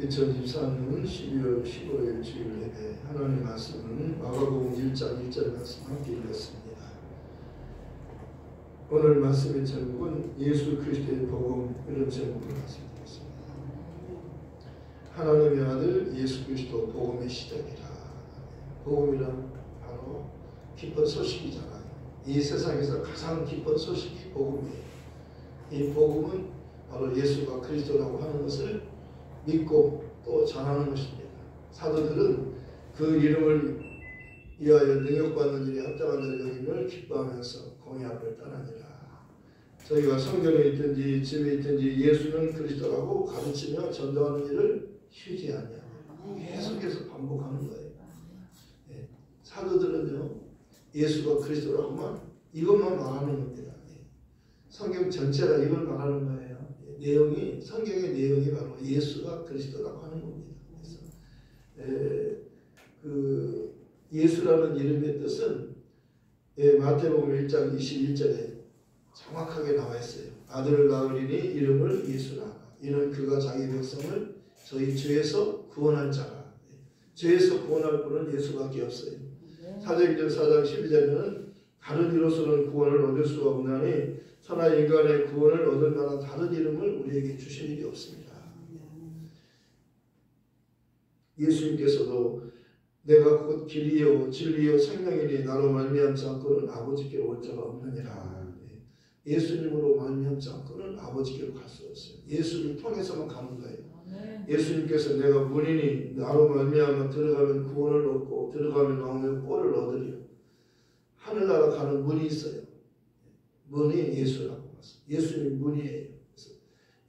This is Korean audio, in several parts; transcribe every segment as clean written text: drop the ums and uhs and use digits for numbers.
2024년 12월 15일 주일 예배 하나님 말씀은 마가복음 1장 1절 말씀 함께 읽었습니다. 오늘 말씀의 제목은 예수 그리스도의 복음, 이런 제목으로 말씀드렸습니다. 하나님의 아들 예수 그리스도 복음의 시작이라. 복음이란 바로 기쁜 소식이잖아요. 이 세상에서 가장 기쁜 소식이 복음이에요. 이 복음은 바로 예수가 그리스도라고 하는 것을 믿고 또 전하는 것입니다. 사도들은 그 이름을 위하여 능력받는 일에 합당한 자를 여김을 기뻐하면서 공의앞을 떠나니라. 저희가 성경에 있든지 집에 있든지 예수는 그리스도라고 가르치며 전도하는 일을 쉬지 아니하며 계속해서 반복하는 거예요. 예. 사도들은요, 예수가 그리스도라고만 이것만 말하는 겁니다. 예. 성경 전체가 이걸 말하는 거예요. 내용이, 성경의 내용이 바로 예수가 그리스도라고 하는 겁니다. 그래서 그 예수라는 이름의 뜻은 마태복음 1장 21절에 정확하게 나와 있어요. 아들을 낳으리니 이름을 예수라. 이는 그가 자기 백성을 저희 죄에서 구원할 자라. 죄에서 구원할 분은 예수밖에 없어요. 사도행전 4장 12절에는 다른 이로서는 구원을 얻을 수가 없나니 천하 인간의 구원을 얻을 만한 다른 이름을 우리에게 주신 일이 없습니다. 예수님께서도 내가 곧 길이요 진리요 생명이니 나로 말미암지 않고는 아버지께로 올 자가 없느니라. 예수님으로 말미암지 않고는 아버지께로 갈 수 없어요. 예수를 통해서만 가는 거예요. 예수님께서 내가 문이니 나로 말미암아 들어가면 구원을 얻고 들어가면 나오면 꼴을 얻으리요. 하늘나라 가는 문이 있어요. 문이 예수라고 말씀. 예수님 문이에요.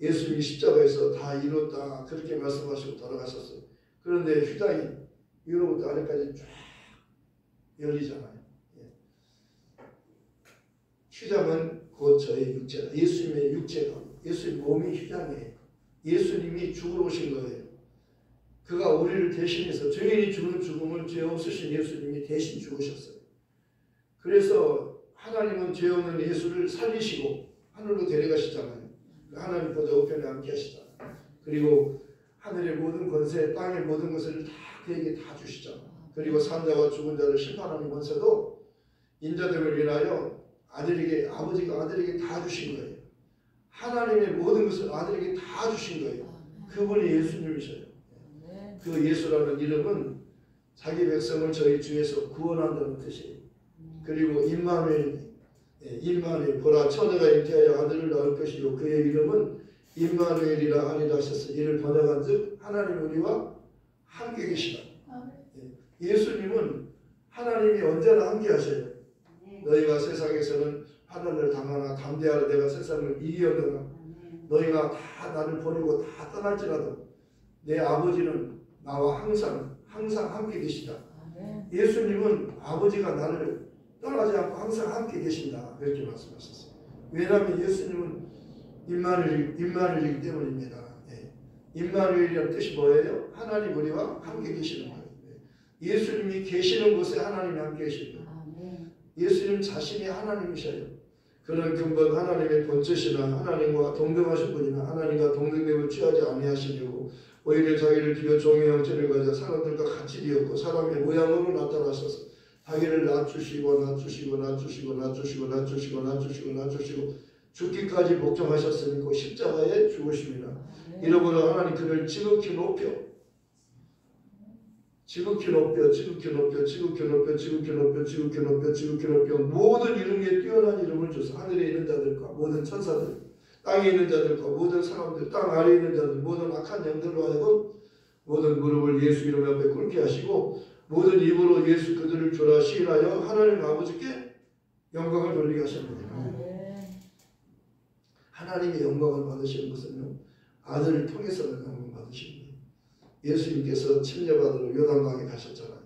예수님이 십자가에서 다 이뤘다 그렇게 말씀하시고 돌아가셨어요. 그런데 휘장이 위로부터 아래까지 쫙 열리잖아요. 휘장은 곧 저의 육체다. 예수님의 육체가, 예수님 몸이 휘장이에요. 예수님이 죽으러 오신 거예요. 그가 우리를 대신해서 죄인이 죽는 죽음을 죄 없으신 예수님이 대신 죽으셨어요. 그래서 하나님은 죄 없는 예수를 살리시고 하늘로 데려가시잖아요. 하나님 보좌 우편에 함께 하시잖아요. 그리고 하늘의 모든 권세, 땅의 모든 것을 다 그에게 다 주시잖아요. 그리고 산자와 죽은 자를 심판하는 권세도 인자됨을 인하여 아들에게, 아버지가 아들에게 다 주신 거예요. 하나님의 모든 것을 아들에게 다 주신 거예요. 그분이 예수님이셔요. 그 예수라는 이름은 자기 백성을 저희 주에서 구원한다는 뜻이에요. 그리고 임마누엘, 보라 처녀가 잉태하여 아들을 낳을 것이요 그의 이름은 임마누엘이라 하리라 하셨어요. 이를 번역한즉 하나님 우리와 함께 계시다. 예수님은 하나님이 언제나 함께 하셔요. 너희가 세상에서는 환난을 당하나 담대하라 내가 세상을 이기었느라. 너희가 다 나를 버리고 다 떠날지라도 내 아버지는 나와 항상 함께 계시다. 예수님은 아버지가 나를 떠나지 않고 항상 함께 계신다. 그렇게 말씀하셨어요. 왜냐하면 예수님은 임마누엘이기 때문입니다. 임마누엘이라는 뜻이 뭐예요? 하나님 우리와 함께 계시는 거예요. 예수님이 계시는 곳에 하나님이 함께 계시는 거예요. 예수님 자신이 하나님이셔요. 그는 근본 하나님의 본체시나 하나님과 동등하신 분이나 하나님과 동등됨을 취하지 아니하시려고 오히려 자기를 비워 종의 형체를 가져 사람들과 같이 되었고 사람의 모양으로 나타나셔서 자기를 낮추시고 죽기까지 복종하셨으니 그 십자가에 죽으심이라. 이러므로 하나님 그를 지극히 높여 모든 이름에 뛰어난 이름을 주사 하늘에 있는 자들과 모든 천사들, 땅에 있는 자들과 모든 사람들, 땅 아래에 있는 자들, 모든 악한 영들로 하여금 모든 무릎을 예수 이름 앞에 꿇게 하시고 모든 입으로 예수 그들을 주라 시인하여 하나님 아버지께 영광을 돌리게 하셨느니라. 하나님의 영광을 받으시는 것은요, 아들을 통해서는 영광을 받으시는 거예요. 예수님께서 침례받으러 요단강에 가셨잖아요.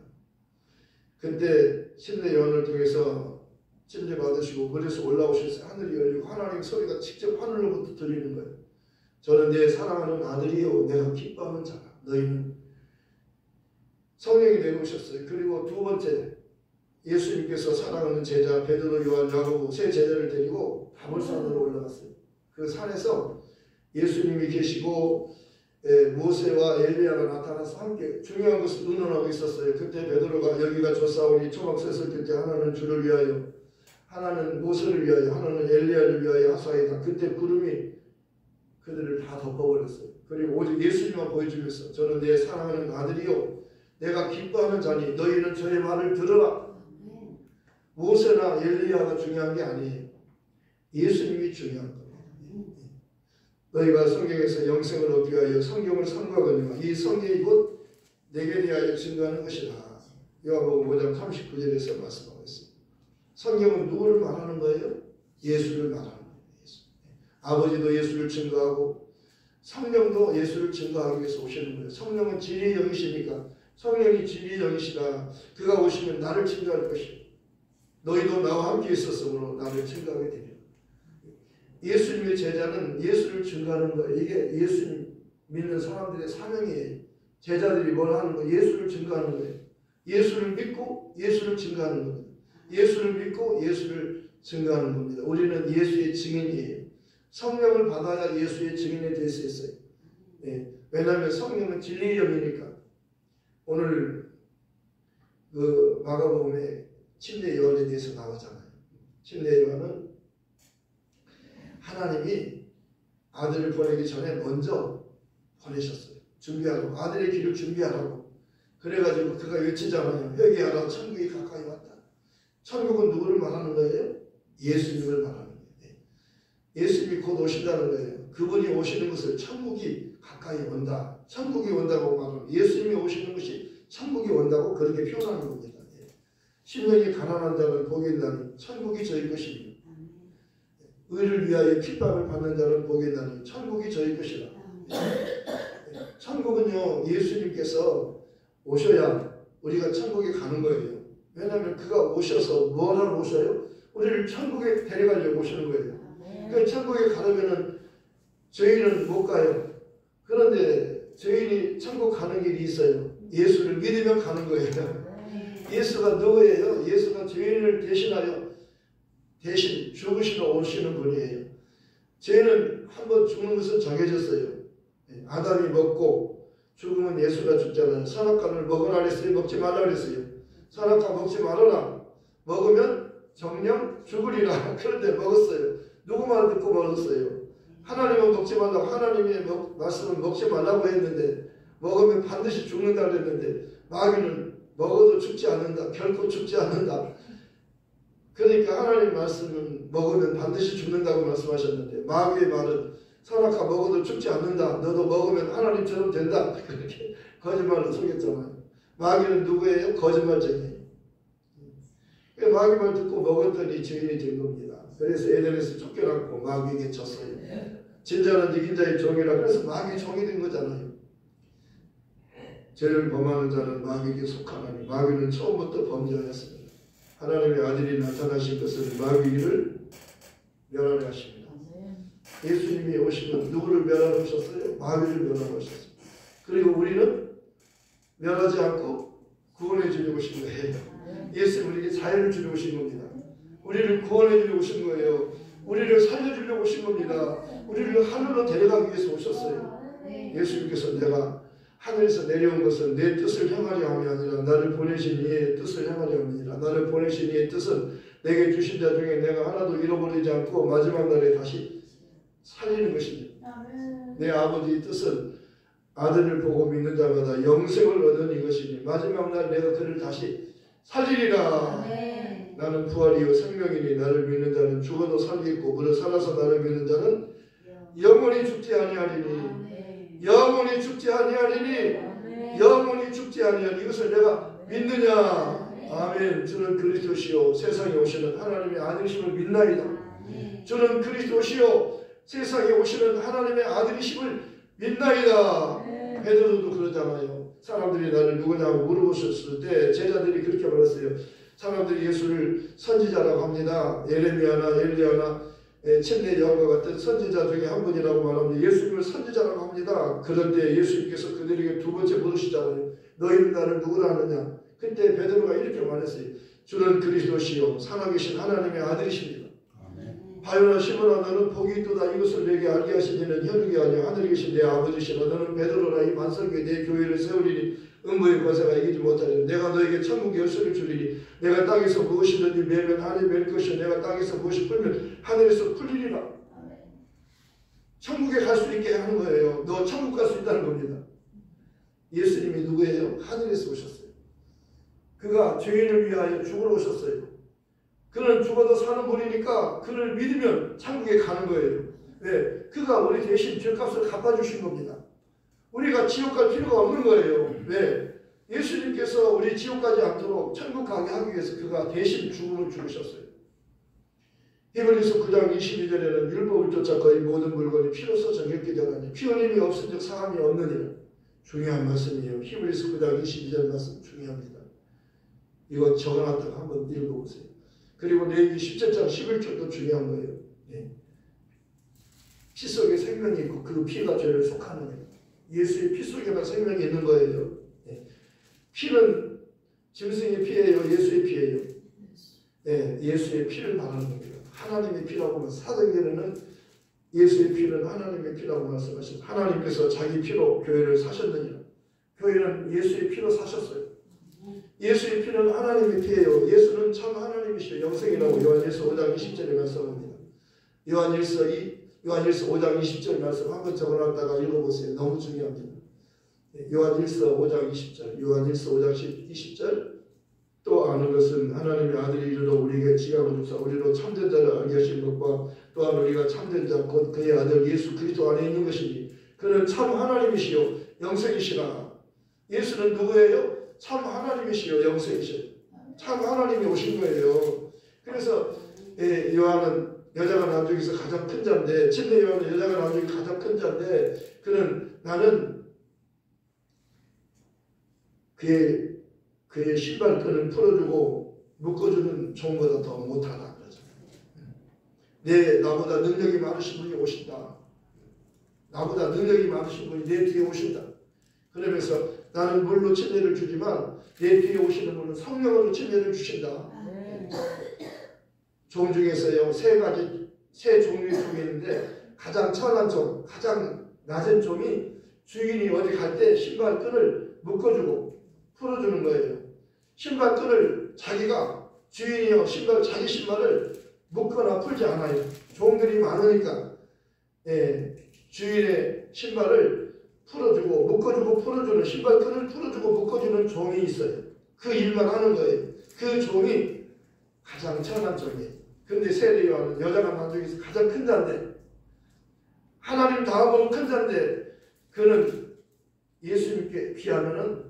그때 침례 요한을 통해서 침례받으시고 물에서 올라오셔서 하늘이 열리고 하나님 소리가 직접 하늘로부터 들리는 거예요. 저는 내 사랑하는 아들이요 내가 기뻐하는 자라. 너희는 성령이 내려오셨어요. 그리고 두 번째 예수님께서 사랑하는 제자 베드로, 요한, 야고보 세 제자를 데리고 다볼산으로 올라갔어요. 그 산에서 예수님이 계시고 모세와 엘리야가 나타나서 함께 중요한 것을 의논하고 있었어요. 그때 베드로가 여기가 조사오니 초막셋을 뜰 때 하나는 주를 위하여, 하나는 모세를 위하여, 하나는 엘리야를 위하여 하사이다. 그때 구름이 그들을 다 덮어버렸어요. 그리고 오직 예수님만 보여주면서 저는 내 사랑하는 아들이요 내가 기뻐하는 자니 너희는 저의 말을 들으라. 모세나 엘리야가 중요한 게 아니에요. 예수님이 중요한 거예요. 너희가 성경에서 영생을 얻기 위하여 성경을 삼가거니와 이 성경이 곧 내게 대하여 증거하는 것이라. 요한복음 5장 39절에서 말씀하고 있습니다. 성경은 누구를 말하는 거예요? 예수를 말하는 거예요. 예수. 아버지도 예수를 증거하고 성령도 예수를 증거하기 위해서 오시는 거예요. 성령은 진리의 영이시니까 성령이 진리의 영이시라. 그가 오시면 나를 증거할 것이요 너희도 나와 함께 있었으므로 나를 증거하게 되리라. 예수님의 제자는 예수를 증거하는 거예요. 이게 예수님 믿는 사람들의 사명이에요. 제자들이 뭘 하는 거예요? 예수를 증거하는 거예요. 예수를 믿고 예수를 증거하는 겁니다. 예수를 믿고 예수를 증거하는 겁니다. 우리는 예수의 증인이에요. 성령을 받아야 예수의 증인이 될 수 있어요. 왜냐하면 성령은 진리의 영이니까. 오늘 그 마가복음에 침례 요한에 대해서 나오잖아요. 침례 요한은 하나님이 아들을 보내기 전에 먼저 보내셨어요. 준비하라고. 아들의 길을 준비하라고. 그래가지고 그가 외치잖아요. 회개하라. 천국이 가까이 왔다. 천국은 누구를 말하는 거예요? 예수님을 말하는 거예요. 예수님이 곧 오신다는 거예요. 그분이 오시는 것을 천국이 가까이 온다. 천국이 온다고 말하면 예수님이 오시는 것이 천국이 온다고 그렇게 표현하는 겁니다. 심령이 가난한 자는 복이 있나니 천국이 저희 것입니다. 의를 위하여 핍박을 받는 자는 복이 있나니 천국이 저희 것이라. 천국은요 예수님께서 오셔야 우리가 천국에 가는 거예요. 왜냐하면 그가 오셔서 뭘 하러 오셔요? 우리를 천국에 데려가려고 오시는 거예요. 그러니까 천국에 가려면은 죄인은 못 가요. 그런데 죄인이 천국 가는 길이 있어요. 예수를 믿으면 가는 거예요. 예수가 누구예요? 예수가 죄인을 대신하여 대신 죽으시러 오시는 분이에요. 죄는 한번 죽는 것은 정해졌어요. 아담이 먹고 죽으면 예수가 죽잖아요. 선악과를 먹으라 그랬어요? 먹지 말라 그랬어요? 선악과 먹지 말아라. 먹으면 정령 죽으리라. 그런데 먹었어요. 누구 말 듣고 먹었어요? 하나님은 먹지 말라고 하나님의 말씀은 먹지 말라고 했는데 먹으면 반드시 죽는다 그랬는데 마귀는 먹어도 죽지 않는다. 결코 죽지 않는다. 그러니까 하나님 말씀은 먹으면 반드시 죽는다고 말씀하셨는데 마귀의 말은 선악과 먹어도 죽지 않는다. 너도 먹으면 하나님처럼 된다. 그렇게 거짓말로 속였잖아요. 마귀는 누구예요? 거짓말쟁이에요. 마귀 말 듣고 먹었더니 죄인이 된 겁니다. 그래서 에덴에서 쫓겨났고 마귀에게 졌어요. 진자는 이긴 자의 종이라. 그래서 마귀 종이 된 거잖아요. 죄를 범하는 자는 마귀에게 속하나니 마귀는 처음부터 범죄하였습니다. 하나님의 아들이 나타나신 것은 마귀를 멸하려 하십니다. 예수님이 오시면 누구를 멸하러 오셨어요? 마귀를 멸하러 오셨습니다. 그리고 우리는 멸하지 않고 구원해 주려고 오신 거예요. 예수님 우리에게 자유를 주려고 오신 겁니다. 우리를 구원해 주려고 오신 거예요. 우리를 살려주려고 오신 겁니다. 우리를 하늘로 데려가기 위해서 오셨어요. 예수님께서 내가 하늘에서 내려온 것은 내 뜻을 행하려 함이 아니라 나를 보내신 이의 뜻을 행하려 함이니라. 나를 보내신 이의 뜻은 내게 주신 자 중에 내가 하나도 잃어버리지 않고 마지막 날에 다시 살리는 것입니다. 내 아버지의 뜻은 아들을 보고 믿는 자마다 영생을 얻는 이것이니 마지막 날 내가 그를 다시 살리리라. 나는 부활이요 생명이니 나를 믿는 자는 죽어도 살겠고 무릇 살아서 나를 믿는 자는 영원히 죽지 아니하리니 영원히 죽지 아니하리니 영원히 죽지 아니하리니 이것을 내가 믿느냐. 아멘. 주는 그리스도시요 세상에 오시는 하나님의 아들이심을 믿나이다. 주는 그리스도시요 세상에 오시는 하나님의 아들이심을 믿나이다. 베드로도 그러잖아요. 사람들이 나를 누구냐고 물어보셨을 때 제자들이 그렇게 말했어요. 사람들이 예수를 선지자라고 합니다. 예레미야나 엘리야나 침례 요한과 같은 선지자 중에 한 분이라고 말합니다. 예수님을 선지자라고 합니다. 그런데 예수님께서 그들에게 두 번째 물으시잖아요. 너희는 나를 누구라 하느냐. 그때 베드로가 이렇게 말했어요. 주는 그리스도시요 살아계신 하나님의 아들이십니다. 바요나 시몬아 너는 복이 있도다. 이것을 내게 알게 하신 이는 혈육이 아니라 하늘에 계신 내 아버지시라. 너는 베드로라. 이 반석에 내 교회를 세우리니 음부의 권세가 이기지 못하리라. 내가 너에게 천국 열쇠를 주리니 내가 땅에서 무엇이든지 매면 하늘에 맬 것이요 내가 땅에서 무엇이 풀면 하늘에서 풀리리라. 천국에 갈 수 있게 하는 거예요. 너 천국 갈 수 있다는 겁니다. 예수님이 누구예요? 하늘에서 오셨어요. 그가 죄인을 위하여 죽으러 오셨어요. 그는 죽어도 사는 분이니까 그를 믿으면 천국에 가는 거예요. 왜? 그가 우리 대신 죄값을 갚아주신 겁니다. 우리가 지옥 갈 필요가 없는 거예요. 왜? 예수님께서 우리 지옥 가지 않도록 천국 가게 하기 위해서 그가 대신 죽음을 죽으셨어요. 히브리서 9장 22절에는 율법을 쫓아 거의 모든 물건이 피로서 정결케 되나니 피 흘림이 없은 즉 사함이 없느니라. 중요한 말씀이에요. 히브리서 9장 22절 말씀 중요합니다. 이거 적어놨다가 한번 읽어보세요. 그리고 레위기 17장 11절도 중요한 거예요. 네. 피 속에 생명이 있고 그 피가 죄를 속하는 거예요. 예수의 피 속에만 생명이 있는 거예요. 네. 피는 짐승의 피예요? 예수의 피예요? 네, 예수의 피를 말하는 겁니다. 하나님의 피라고 하면 사도행전에는 예수의 피는 하나님의 피라고 말씀하셨습니다. 하나님께서 자기 피로 교회를 사셨느니라. 교회는 예수의 피로 사셨어요. 예수의 피는 하나님의 피예요. 예수는 참 하나님이시요 영생이라고 요한일서 5장 20절에 말씀합니다. 요한일서 5장 20절 말씀 한번 적어놨다가 읽어보세요. 너무 중요합니다. 요한일서 5장 20절, 요한일서 5장 20절 또 아는 것은 하나님의 아들이 이르러 우리에게 지각을 주사 우리로 참된 자를 알게 하신 것과 또한 우리가 참된 자 곧 그의 아들 예수 그리스도 안에 있는 것이니 그는 참 하나님이시요 영생이시라. 예수는 누구예요? 참 하나님이시요 영생이시요. 참 하나님이 오신 거예요. 그래서 요한은 여자가 낳은 중에서 가장 큰 자인데 침례 요한은 여자가 낳은 중에 가장 큰 자인데 그는 나는 그의 신발끈을 풀어주고 묶어주는 종보다 더 못하다 그러잖아요. 나보다 능력이 많으신 분이 오신다. 나보다 능력이 많으신 분이 내 뒤에 오신다. 그러면서 나는 물로 침례를 주지만 내 뒤에 오시는 분은 성령으로 침례를 주신다. 종 중에서요 세 종류의 종이 있는데 가장 천한 종, 가장 낮은 종이 주인이 어디 갈 때 신발끈을 묶어주고 풀어주는 거예요. 신발끈을 자기가 주인이요 자기 신발을 묶거나 풀지 않아요. 종들이 많으니까 주인의 신발을 풀어주고 묶어주고 풀어주는 신발끈을 풀어주고 묶어주는 종이 있어요. 그 일만 하는 거예요. 그 종이 가장 천한 종이에요. 근데 세례 요한은 여자가 낳은 중에서 가장 큰 자인데 하나님 다음으로 큰 자인데 그는 예수님께 비하면은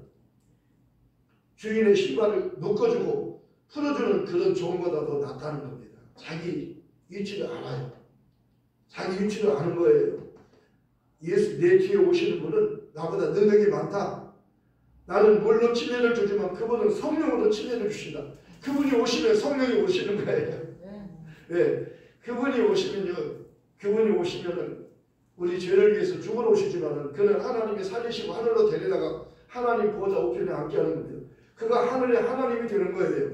주인의 신발을 묶어주고 풀어주는 그런 종보다 더 낫다는 겁니다. 자기 위치를 알아요. 자기 위치를 아는 거예요. 예수 내 뒤에 오시는 분은 나보다 능력이 많다. 나는 물로 침례를 주지만 그분은 성령으로 침례를 주신다. 그분이 오시면 성령이 오시는 거예요. 네. 그분이 오시면은 우리 죄를 위해서 죽으러 오시지만은 그는 하나님이 살리시고 하늘로 데려다가 하나님 보좌 우편에 앉게 하는 겁니다. 그가 하늘의 하나님이 되는 거예요.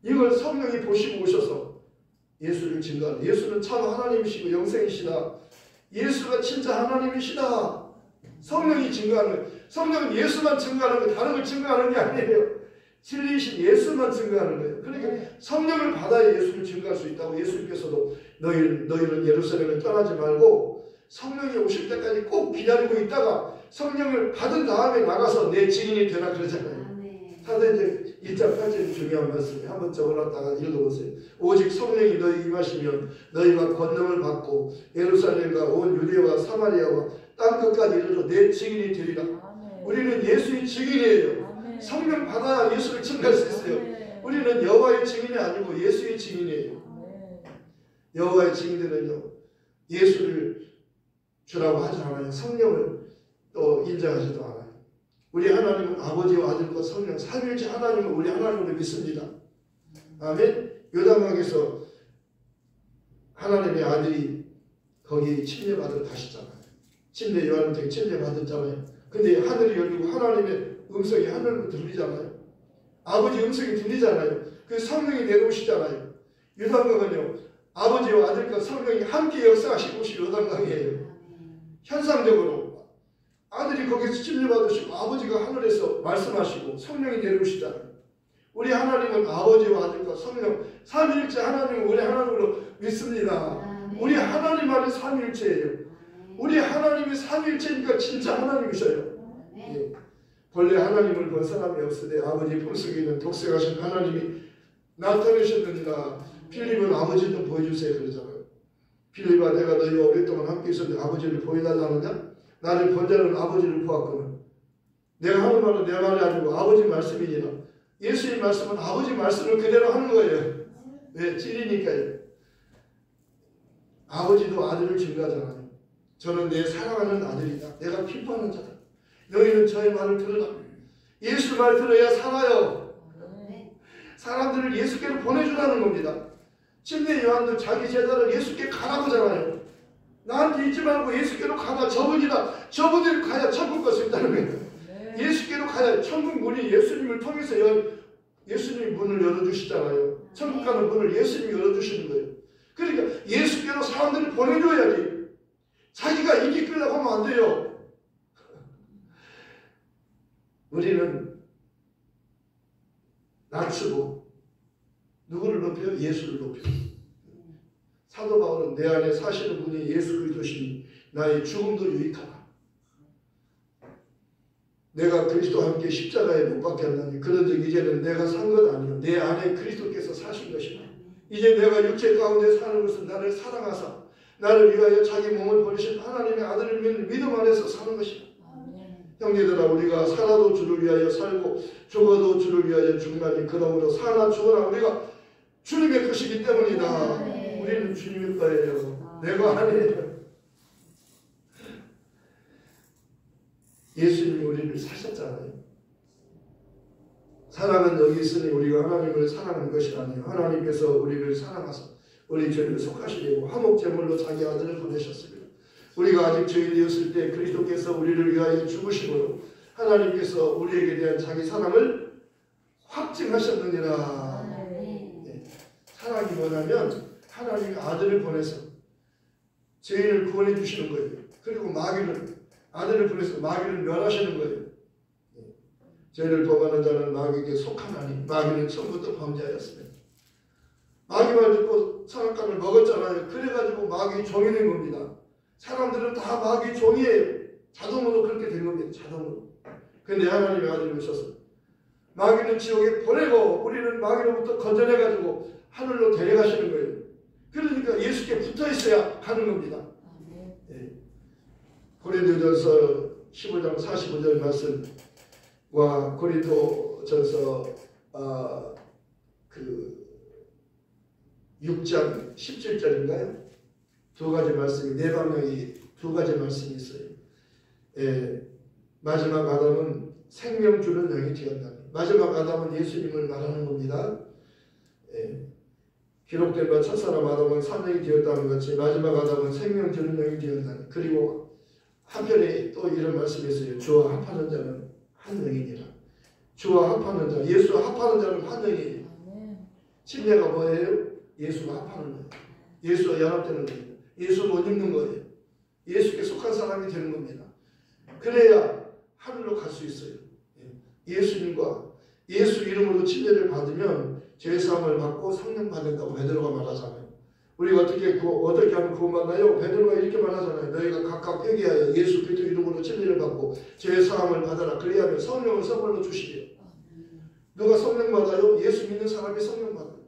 이걸 성령이 보시고 오셔서 예수를 증거하는 예수는 참 하나님이시고 영생이시다. 예수가 진짜 하나님이시다. 성령이 증거하는 거예요. 성령은 예수만 증거하는 거예요. 다른 걸 증거하는 게 아니에요. 진리이신 예수만 증거하는 거예요. 그러니까 성령을 받아야 예수를 증거할 수 있다고 예수님께서도 너희는 예루살렘을 떠나지 말고 성령이 오실 때까지 꼭 기다리고 있다가 성령을 받은 다음에 나가서 내 증인이 되라 그러잖아요. 사도행전 1장 8절이 중요한 말씀이에요. 한번 적어놨다가 읽어보세요. 오직 성령이 너희 임하시면 너희가 권능을 받고 예루살렘과 온 유대와 사마리아와 땅끝까지 이르러 내 증인이 되리라. 우리는 예수의 증인이에요. 성령 받아야 예수를 증거할 수 있어요. 우리는 여호와의 증인이 아니고 예수의 증인이에요. 여호와의 증인들은요 예수를 주라고 하지 않아요. 성령을 또 인정하지도 않아요. 우리 하나님은 아버지와 아들과 성령 삼위일체 하나님을 우리 하나님으로 믿습니다. 아멘. 요단강에서 하나님의 아들이 거기 침례받으러 가시잖아요. 침례 요한한테 침례받았잖아요. 근데 하늘이 열리고 하나님의 음성이 하늘로 들리잖아요. 아버지 음성이 들리잖아요. 그 성령이 내려오시잖아요. 요단강은요 아버지와 아들과 성령이 함께 역사하시는 곳이 요단강이에요. 현상적으로 아들이 거기서 진료받으시고 아버지가 하늘에서 말씀하시고 성령이 내려오시잖아요. 우리 하나님은 아버지와 아들과 성령 삼위일체 하나님을 우리 하나님으로 믿습니다. 우리 하나님 안에 삼위일체예요. 우리 하나님이 삼위일체니까 진짜 하나님이셔요. 예. 본래 하나님을 본 사람이 없으되 아버지 품속에 있는 독생하신 하나님이 나타내셨느니라. 필립은 아버지 좀 보여주세요 그러잖아요. 필립아 내가 너희와 오랫동안 함께 있었는데 아버지를 보여달라느냐? 나를 본 자는 아버지를 보았거든. 내가 하는 말은 내 말이 아니고 아버지 말씀이니라. 예수의 말씀은 아버지 말씀을 그대로 하는 거예요. 왜? 찔리니까요. 아버지도 아들을 증거하잖아요. 저는 내 사랑하는 아들이다. 내가 기뻐하는 자다. 너희는 저의 말을 들으라. 예수 말 들어야 살아요. 사람들을 예수께로 보내주라는 겁니다. 침례 요한도 자기 제자를 예수께 가라고 하잖아요. 나한테 있지 말고 예수께로 가라. 저분이 가야 천국 갈 수 있다는 거예요. 예수께로 가야 천국 문이 예수님을 통해서 예수님이 문을 열어주시잖아요. 천국 가는 문을 예수님이 열어주시는 거예요. 그러니까 예수께로 사람들을 보내줘야지. 자기가 인기 끌려고 하면 안 돼요. 우리는 낮추고 누구를 높여요? 예수를 높여요. 사도 바울은 내 안에 사시는 분이 예수 그리스도시니 나의 죽음도 유익하다. 내가 그리스도와 함께 십자가에 못 박게 한다니 그런즉 이제는 내가 산 것 아니요 내 안에 그리스도께서 사신 것이다. 이제 내가 육체 가운데 사는 것은 나를 사랑하사 나를 위하여 자기 몸을 버리신 하나님의 아들을 믿는 믿음 안에서 사는 것이다. 형제들아 우리가 살아도 주를 위하여 살고 죽어도 주를 위하여 죽나니 그러므로 사나 죽어나 우리가 주님의 것이기 때문이다. 우리는 주님의 거예요. 내가 아니에요. 예수님이 우리를 사셨잖아요. 사랑은 여기 있으니 우리가 하나님을 사랑하는 것이 아니에요. 하나님께서 우리를 사랑하사 우리 죄를 속하시려고 한옥제물로 자기 아들을 보내셨습니다. 우리가 아직 죄인이었을 때 그리스도께서 우리를 위하여 죽으심으로 하나님께서 우리에게 대한 자기 사랑을 확증하셨느니라. 네. 사랑이 뭐냐면 하나님의 아들을 보내서 죄인을 구원해 주시는 거예요. 그리고 아들을 보내서 마귀를 멸하시는 거예요. 죄를 범하는 자는 마귀에게 속하나니 마귀는 처음부터 범죄하였습니다. 마귀 말 듣고 선악과를 먹었잖아요. 그래가지고 마귀 종이 된 겁니다. 사람들은 다 마귀 종이에요. 자동으로 그렇게 된 겁니다. 자동으로. 근데 하나님의 아들이 오셔서 마귀는 지옥에 보내고 우리는 마귀로부터 건져내가지고 하늘로 데려가시는 거예요. 그러니까 예수께 붙어있어야 가는 겁니다. 네. 고린도전서 15장 45절 말씀과 고린도전서 6장 17절인가요? 두 가지 말씀이 네 방향이 두 가지 말씀이 있어요. 예, 마지막 아담은 생명 주는 영이 되었다니. 마지막 아담은 예수님을 말하는 겁니다. 예, 기록된 바 첫사람 아담은 산영이 되었다는 것이 마지막 아담은 생명 주는 영이 되었다니. 그리고 한편에 또 이런 말씀이 있어요. 주와 합하는 자는 한 영이니라. 주와 합하는 자, 예수와 합하는 자는 한 영이에요. 침례가 뭐예요? 예수가 합하는 거예요. 예수와 연합되는 거예요. 예수 못 입는 거예요. 예수께 속한 사람이 되는 겁니다. 그래야 하늘로 갈 수 있어요. 예수님과 예수 이름으로 침례를 받으면 죄사함을 받고 성령 받는다고 베드로가 말하잖아요. 우리가 어떻게 하면 구원받나요? 베드로가 이렇게 말하잖아요. 너희가 각각 회개하여 예수 그리스도 이름으로 침례를 받고 죄사함을 받아라. 그래야 성령을 선물로 주시게요. 누가 성령 받아요? 예수 믿는 사람이 성령 받아요.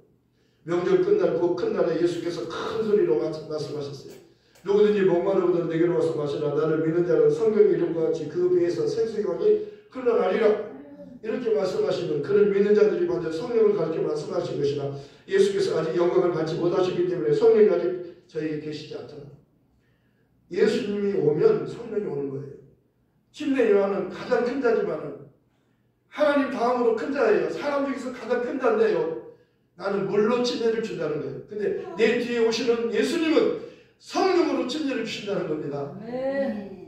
명절 끝날 그 큰 날에 예수께서 큰 소리로 말씀하셨어요. 누구든지 목마르거든 내게로 와서 마시라. 나를 믿는 자는 성경 이름과 같이 그 배에서 생수강이 흘러나리라. 이렇게 말씀하시면 그를 믿는 자들이 먼저 성령을 가르쳐 말씀하신 것이나 예수께서 아직 영광을 받지 못하셨기 때문에 성령이 아직 저에게 계시지 않잖아요. 예수님이 오면 성령이 오는 거예요. 침례 요한은 가장 큰 자지만은 하나님 다음으로 큰 자예요. 사람 중에서 가장 큰 자인데요. 나는 물로 침례를 준다는 거예요. 근데 내 뒤에 오시는 예수님은 성령으로 침례를 주신다는 겁니다.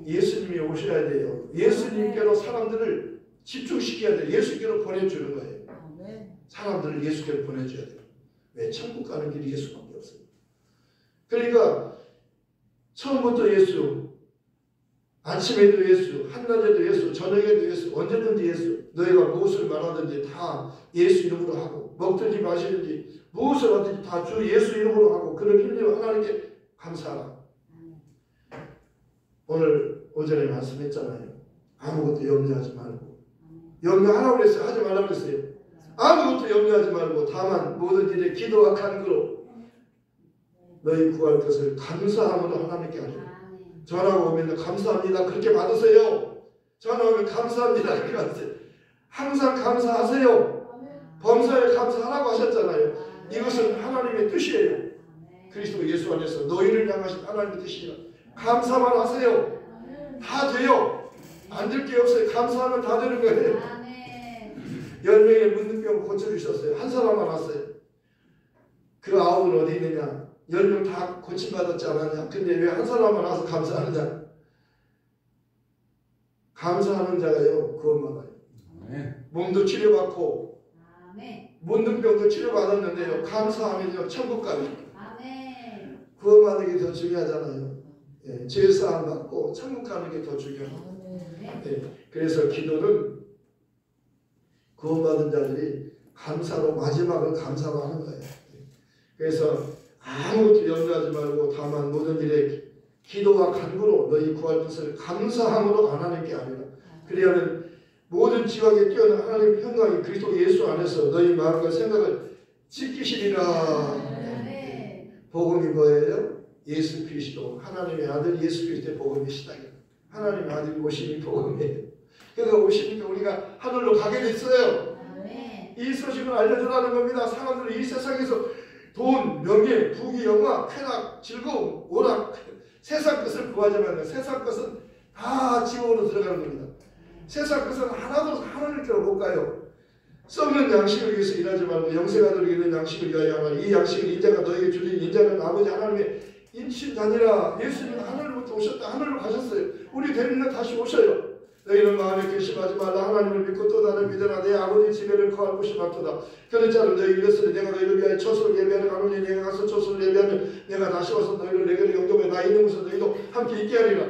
예수님이 오셔야 돼요. 예수님께로 사람들을 집중시켜야 돼요. 예수께로 보내주는 거예요. 사람들을 예수께로 보내줘야 돼요. 왜? 천국 가는 길이 예수밖에 없어요. 그러니까 처음부터 예수, 아침에도 예수, 한낮에도 예수, 저녁에도 예수, 언제든지 예수. 너희가 무엇을 말하든지 다 예수 이름으로 하고, 먹든지 마시든지 무엇을 하든지 다 주 예수 이름으로 하고, 그런 힘을 하나님께 감사하라. 오늘 오전에 말씀했잖아요. 아무것도 염려하지 말고. 염려하라고 그랬어요? 하지 말라고 그랬어요? 아무것도 염려하지 말고 다만 모든 일에 기도와 간구로 너희 구할 것을 감사함으로 하나님께 하리라. 전화가 오면 감사합니다. 그렇게 받으세요. 전화 오면 감사합니다. 그렇게 받으세요. 항상 감사하세요. 범사에 감사하라고 하셨잖아요. 이것은 하나님의 뜻이에요. 그리스도 예수 안에서 너희를 향하신 하나님의 뜻이라. 감사만 하세요. 다 돼요. 안 될 게 없어요. 감사하면 다 되는 거예요. 10명의 문둥병을 고쳐주셨어요. 한 사람만 왔어요. 그 9은 어디 있느냐? 10명 다 고침받았지 않았냐? 근데 왜 한 사람만 와서 감사하느냐? 감사하는 자가요, 구원받아요. 몸도 치료받고, 문둥병도 치료받았는데요, 감사하면요, 천국 가요. 구원받는 게 더 중요하잖아요. 예, 죄사함 받고 천국 가는 게 더 중요해요. 예, 그래서 기도는 구원받은 자들이 감사로 마지막을 감사로 하는 거예요. 그래서 아무것도 염려하지 말고 다만 모든 일에 기도와 간구로 너희 구할 것을 감사함으로 하나님께 하리라. 그리하면 모든 지각에 뛰어난 하나님의 평강이 그리스도 예수 안에서 너희 마음과 생각을 지키시리라. 복음이 뭐예요? 예수 그리스도, 하나님의 아들 예수 그리스도의 복음이 시작이에요. 하나님의 아들이 오심이 복음이에요. 그래서 오시니까 우리가 하늘로 가게 됐어요. 이 소식을 알려주라는 겁니다. 사람들은 이 세상에서 돈, 명예, 부귀, 영화, 쾌락, 즐거움, 오락, 세상 것을 구하자면 세상 것은 다 지옥으로 들어가는 겁니다. 세상 것은 하나도 하나님께로 못 가요. 썩는 양식을 위해서 일하지 말고 영생아 누리는 양식을 위하여 하라. 이 양식을 인자가 너에게 주니 인자는 아버지 하나님의 인친자니라. 예수님은 하늘로부터 오셨다. 하늘로 가셨어요. 우리 대리는 다시 오셔요. 너희는 마음에 결심하지 말라. 하나님을 믿고 또 나를 믿으라. 내 아버지 집에를 거할 곳이 많도다. 그런 자는 너희 이랬으니 내가 너희를 위하여 처소를 예배하러 가노니 내가 가서 처소를 예배하면 내가 다시 와서 너희를 내게로 영접해 나 있는 곳에 너희도 함께 있게 하리라.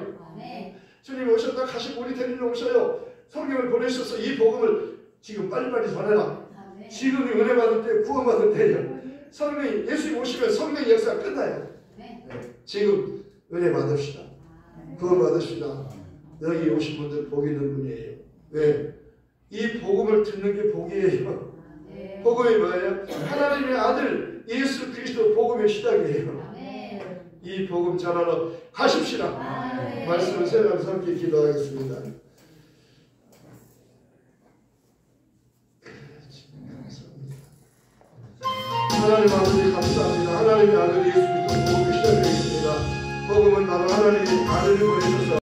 주님이 오셨다 가시고 우리 대리는 오셔요. 성경을 보내셔서 이 복음을 지금 빨리빨리 전해라. 지금이 은혜 받을 때 구원받을 때예요. 성령이 예수님 오시면 성령의 역사가 끝나요. 네. 지금 은혜 받읍시다. 구원 받읍시다. 여기 오신 분들 복 있는 분이에요. 왜? 이 복음을 듣는 게 복이에요. 복음이 뭐예요? 하나님의 아들 예수 그리스도 복음의 시작이에요. 이 복음 전하러 가십시다. 말씀을 생각하면서 함께 기도하겠습니다. 하나님 아버지 감사합니다. 하나님의 아들 예수 그리스도 복음이 시작되어 있습니다. 복음은 바로 하나님의 아들을 보내셔서